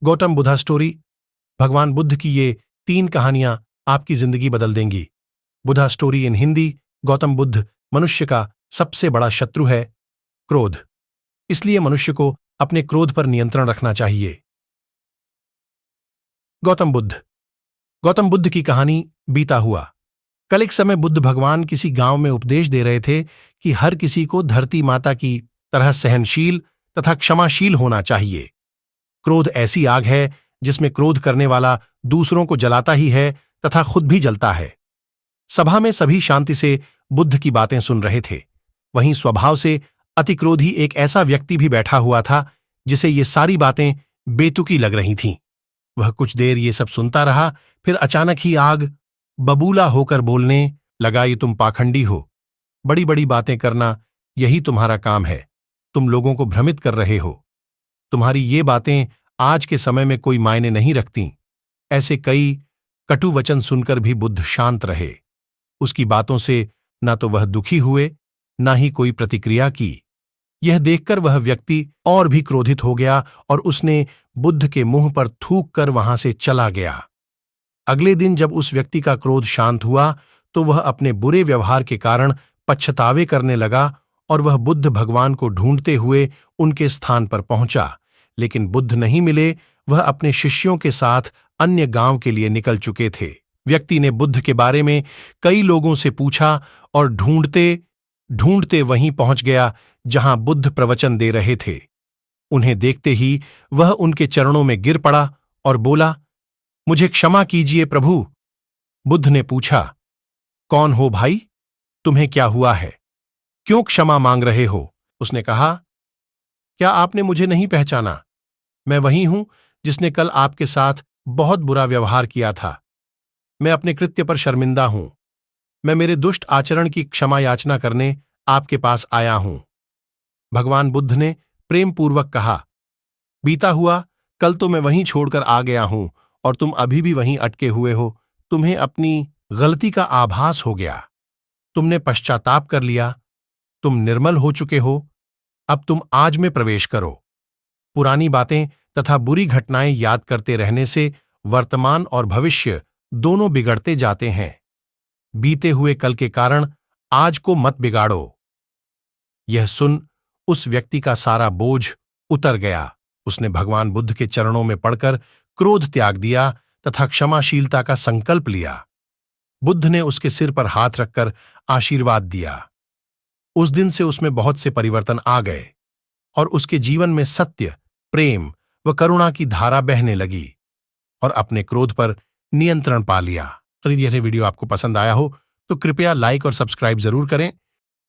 Gautam Buddha story. भगवान बुद्ध की ये 3 कहानियां आपकी जिंदगी बदल देंगी। Buddha story in Hindi. गौतम बुद्ध मनुष्य का सबसे बड़ा शत्रु है, क्रोध। इसलिए मनुष्य को अपने क्रोध पर नियंत्रण रखना चाहिए। गौतम बुद्ध की कहानी। बीता हुआ कल एक समय बुद्ध भगवान किसी गांव में उपदेश दे रहे थे कि हर किसी को धरती माता की तरह सहनशील तथा क्षमाशील होना चाहिए। क्रोध ऐसी आग है जिसमें क्रोध करने वाला दूसरों को जलाता ही है तथा खुद भी जलता है। सभा में सभी शांति से बुद्ध की बातें सुन रहे थे। वहीं स्वभाव से अतिक्रोधी एक ऐसा व्यक्ति भी बैठा हुआ था जिसे ये सारी बातें बेतुकी लग रही थीं। वह कुछ देर ये सब सुनता रहा, फिर अचानक ही आग बबूला होकर बोलने लगा, ये तुम पाखंडी हो। बड़ी बड़ी बातें करना यही तुम्हारा काम है। तुम लोगों को भ्रमित कर रहे हो। तुम्हारी ये बातें आज के समय में कोई मायने नहीं रखती। ऐसे कई कटु वचन सुनकर भी बुद्ध शांत रहे। उसकी बातों से ना तो वह दुखी हुए, ना ही कोई प्रतिक्रिया की। यह देखकर वह व्यक्ति और भी क्रोधित हो गया और उसने बुद्ध के मुंह पर थूक कर वहां से चला गया। अगले दिन जब उस व्यक्ति का क्रोध शांत हुआ तो वह अपने बुरे व्यवहार के कारण पछतावे करने लगा और वह बुद्ध भगवान को ढूंढते हुए उनके स्थान पर पहुंचा। लेकिन बुद्ध नहीं मिले। वह अपने शिष्यों के साथ अन्य गांव के लिए निकल चुके थे। व्यक्ति ने बुद्ध के बारे में कई लोगों से पूछा और ढूंढते ढूंढते वहीं पहुंच गया जहां बुद्ध प्रवचन दे रहे थे। उन्हें देखते ही वह उनके चरणों में गिर पड़ा और बोला, मुझे क्षमा कीजिए प्रभु। बुद्ध ने पूछा, कौन हो भाई? तुम्हें क्या हुआ है? क्यों क्षमा मांग रहे हो? उसने कहा, क्या आपने मुझे नहीं पहचाना? मैं वही हूं जिसने कल आपके साथ बहुत बुरा व्यवहार किया था। मैं अपने कृत्य पर शर्मिंदा हूं। मैं मेरे दुष्ट आचरण की क्षमा याचना करने आपके पास आया हूं। भगवान बुद्ध ने प्रेमपूर्वक कहा, बीता हुआ कल तो मैं वहीं छोड़कर आ गया हूं और तुम अभी भी वहीं अटके हुए हो। तुम्हें अपनी गलती का आभास हो गया। तुमने पश्चाताप कर लिया। तुम निर्मल हो चुके हो। अब तुम आज में प्रवेश करो। पुरानी बातें तथा बुरी घटनाएं याद करते रहने से वर्तमान और भविष्य दोनों बिगड़ते जाते हैं। बीते हुए कल के कारण आज को मत बिगाड़ो। यह सुन उस व्यक्ति का सारा बोझ उतर गया। उसने भगवान बुद्ध के चरणों में पड़कर क्रोध त्याग दिया तथा क्षमाशीलता का संकल्प लिया। बुद्ध ने उसके सिर पर हाथ रखकर आशीर्वाद दिया। उस दिन से उसमें बहुत से परिवर्तन आ गए और उसके जीवन में सत्य, प्रेम व करुणा की धारा बहने लगी और अपने क्रोध पर नियंत्रण पा लिया। यदि यह वीडियो आपको पसंद आया हो तो कृपया लाइक और सब्सक्राइब जरूर करें।